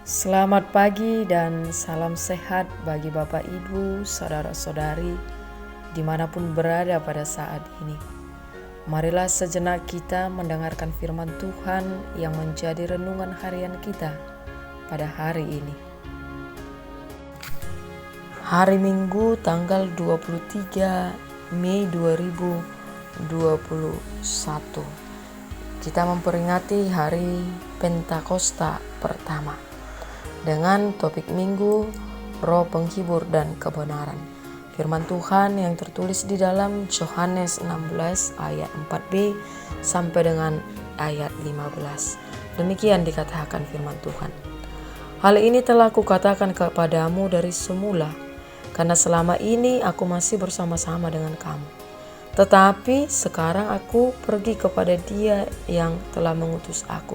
Selamat pagi dan salam sehat bagi Bapak Ibu, saudara-saudari, dimanapun berada pada saat ini. Marilah sejenak kita mendengarkan firman Tuhan yang menjadi renungan harian kita pada hari ini. Hari Minggu tanggal 23 Mei 2021. Kita memperingati hari Pentakosta pertama dengan topik minggu Roh Penghibur dan Kebenaran. Firman Tuhan yang tertulis di dalam Yohanes 16 ayat 4b sampai dengan ayat 15. Demikian dikatakan firman Tuhan. Hal ini telah kukatakan kepadamu dari semula, karena selama ini aku masih bersama-sama dengan kamu. Tetapi sekarang aku pergi kepada Dia yang telah mengutus aku.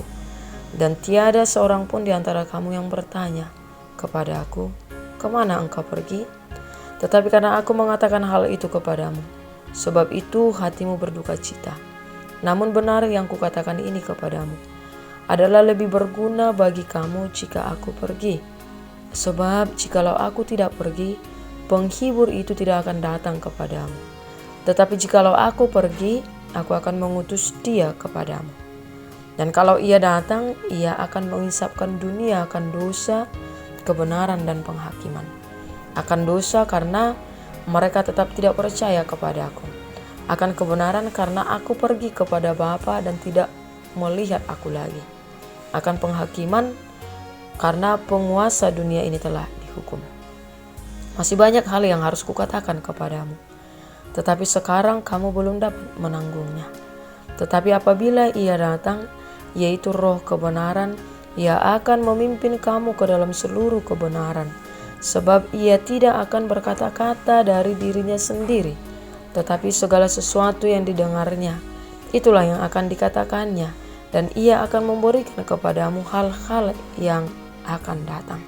Dan tiada seorang pun di antara kamu yang bertanya kepada aku, kemana engkau pergi? Tetapi karena aku mengatakan hal itu kepadamu, sebab itu hatimu berduka cita. Namun benar yang kukatakan ini kepadamu adalah lebih berguna bagi kamu jika aku pergi. Sebab jikalau aku tidak pergi, penghibur itu tidak akan datang kepadamu. Tetapi jikalau aku pergi, aku akan mengutus Dia kepadamu. Dan kalau Ia datang, Ia akan mengisapkan dunia akan dosa, kebenaran, dan penghakiman. Akan dosa karena mereka tetap tidak percaya kepadaku. Akan kebenaran karena aku pergi kepada Bapa dan tidak melihat aku lagi. Akan penghakiman karena penguasa dunia ini telah dihukum. Masih banyak hal yang harus kukatakan kepadamu, tetapi sekarang kamu belum dapat menanggungnya. Tetapi apabila Ia datang, yaitu Roh kebenaran, Ia akan memimpin kamu ke dalam seluruh kebenaran. Sebab Ia tidak akan berkata-kata dari dirinya sendiri, tetapi segala sesuatu yang didengarnya, itulah yang akan dikatakannya, dan Ia akan memberikan kepadamu hal-hal yang akan datang.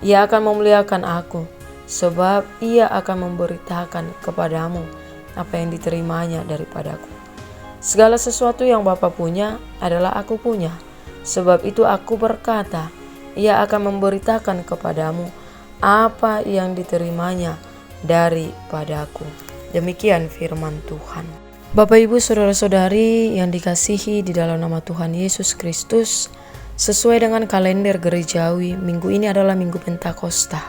Ia akan memuliakan aku, sebab Ia akan memberitakan kepadamu apa yang diterimanya daripadaku. Segala sesuatu yang Bapa punya adalah aku punya. Sebab itu aku berkata, Ia akan memberitakan kepadamu apa yang diterimanya daripadaku. Demikian firman Tuhan. Bapak Ibu saudara-saudari yang dikasihi di dalam nama Tuhan Yesus Kristus, sesuai dengan kalender gerejawi, minggu ini adalah Minggu Pentakosta.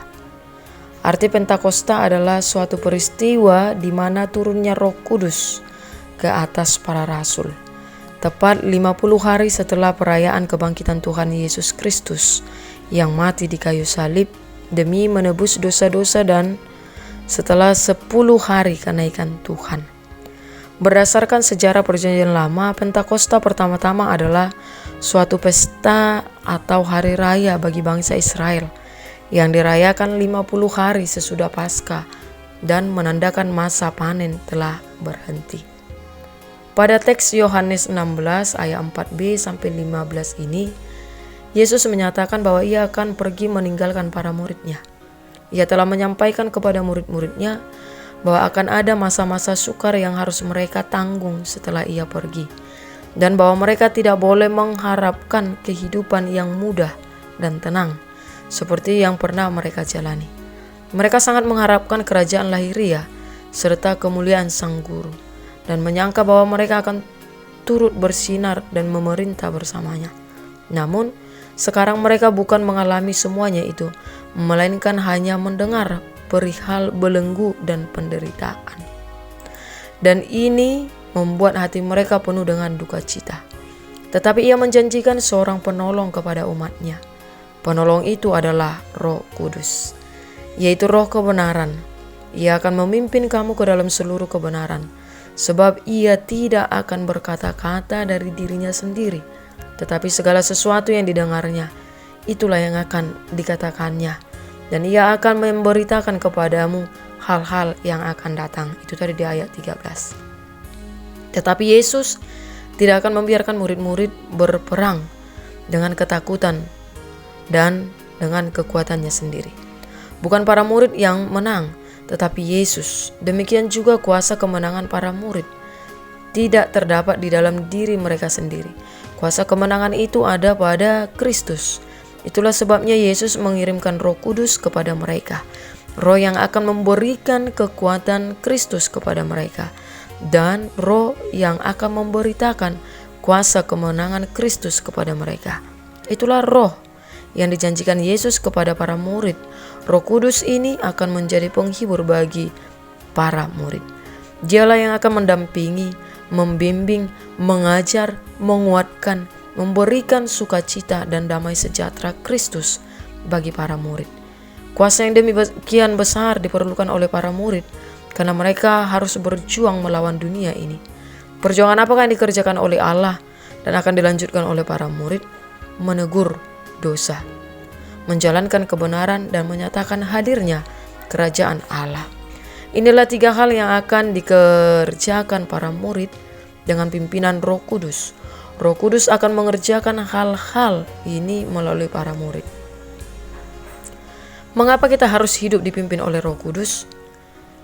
Arti Pentakosta adalah suatu peristiwa di mana turunnya Roh Kudus ke atas para rasul. Tepat 50 hari setelah perayaan kebangkitan Tuhan Yesus Kristus yang mati di kayu salib demi menebus dosa-dosa dan setelah 10 hari kenaikan Tuhan. Berdasarkan sejarah Perjanjian Lama, Pentakosta pertama-tama adalah suatu pesta atau hari raya bagi bangsa Israel yang dirayakan 50 hari sesudah Paskah dan menandakan masa panen telah berhenti. Pada teks Yohanes 16 ayat 4b sampai 15 ini, Yesus menyatakan bahwa Ia akan pergi meninggalkan para muridnya. Ia telah menyampaikan kepada murid-muridnya bahwa akan ada masa-masa sukar yang harus mereka tanggung setelah Ia pergi, dan bahwa mereka tidak boleh mengharapkan kehidupan yang mudah dan tenang seperti yang pernah mereka jalani. Mereka sangat mengharapkan kerajaan lahiriah serta kemuliaan Sang Guru, dan menyangka bahwa mereka akan turut bersinar dan memerintah bersamanya. Namun, sekarang mereka bukan mengalami semuanya itu, melainkan hanya mendengar perihal belenggu dan penderitaan. Dan ini membuat hati mereka penuh dengan duka cita. Tetapi Ia menjanjikan seorang penolong kepada umatnya. Penolong itu adalah Roh Kudus, yaitu Roh kebenaran. Ia akan memimpin kamu ke dalam seluruh kebenaran. Sebab Ia tidak akan berkata-kata dari dirinya sendiri, tetapi segala sesuatu yang didengarnya, itulah yang akan dikatakannya. Dan Ia akan memberitakan kepadamu hal-hal yang akan datang. Itu tadi di ayat 13. Tetapi Yesus tidak akan membiarkan murid-murid berperang dengan ketakutan dan dengan kekuatannya sendiri. Bukan para murid yang menang, tetapi Yesus. Demikian juga kuasa kemenangan para murid tidak terdapat di dalam diri mereka sendiri. Kuasa kemenangan itu ada pada Kristus Itulah sebabnya Yesus mengirimkan Roh Kudus kepada mereka, Roh yang akan memberikan kekuatan Kristus kepada mereka, dan Roh yang akan memberitakan kuasa kemenangan Kristus kepada mereka. Itulah Roh yang dijanjikan Yesus kepada para murid. Roh Kudus ini akan menjadi penghibur bagi para murid. Dialah yang akan mendampingi, membimbing, mengajar, menguatkan, memberikan sukacita dan damai sejahtera Kristus bagi para murid. Kuasa yang demikian besar diperlukan oleh para murid karena mereka harus berjuang melawan dunia ini. Perjuangan apakah yang dikerjakan oleh Allah dan akan dilanjutkan oleh para murid? Menegur dosa, menjalankan kebenaran, dan menyatakan hadirnya kerajaan Allah. Inilah 3 hal yang akan dikerjakan para murid dengan pimpinan Roh Kudus. Roh Kudus akan mengerjakan hal-hal ini melalui para murid. Mengapa kita harus hidup dipimpin oleh Roh Kudus?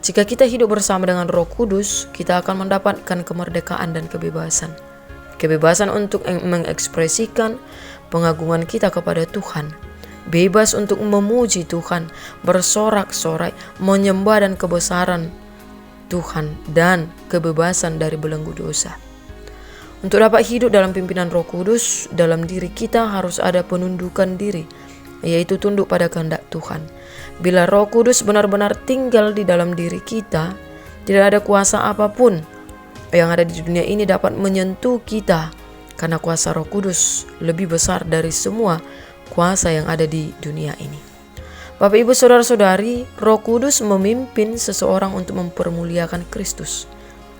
Jika kita hidup bersama dengan Roh Kudus, kita akan mendapatkan kemerdekaan dan kebebasan. Kebebasan untuk mengekspresikan pengagungan kita kepada Tuhan. Bebas untuk memuji Tuhan, bersorak-sorai, menyembah dan kebesaran Tuhan, dan kebebasan dari belenggu dosa. Untuk dapat hidup dalam pimpinan Roh Kudus, dalam diri kita harus ada penundukan diri, yaitu tunduk pada kehendak Tuhan. Bila Roh Kudus benar-benar tinggal di dalam diri kita, tidak ada kuasa apapun yang ada di dunia ini dapat menyentuh kita, karena kuasa Roh Kudus lebih besar dari semua kuasa yang ada di dunia ini. Bapak, Ibu, Saudara-saudari, Roh Kudus memimpin seseorang untuk mempermuliakan Kristus.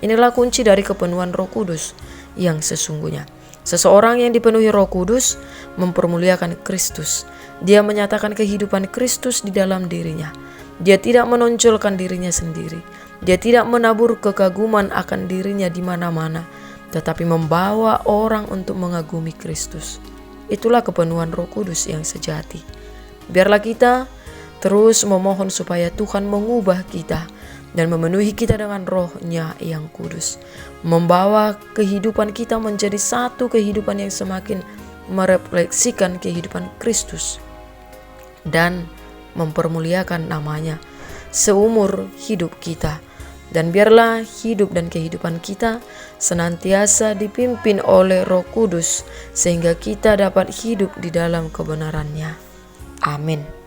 Inilah kunci dari kepenuhan Roh Kudus yang sesungguhnya. Seseorang yang dipenuhi Roh Kudus mempermuliakan Kristus. Dia menyatakan kehidupan Kristus di dalam dirinya. Dia tidak menonjolkan dirinya sendiri. Dia tidak menabur kekaguman akan dirinya di mana-mana, tetapi membawa orang untuk mengagumi Kristus. Itulah kepenuhan Roh Kudus yang sejati. Biarlah kita terus memohon supaya Tuhan mengubah kita dan memenuhi kita dengan Roh-Nya yang kudus, membawa kehidupan kita menjadi satu kehidupan yang semakin merefleksikan kehidupan Kristus dan mempermuliakan namanya seumur hidup kita. Dan biarlah hidup dan kehidupan kita senantiasa dipimpin oleh Roh Kudus sehingga kita dapat hidup di dalam kebenarannya. Amin.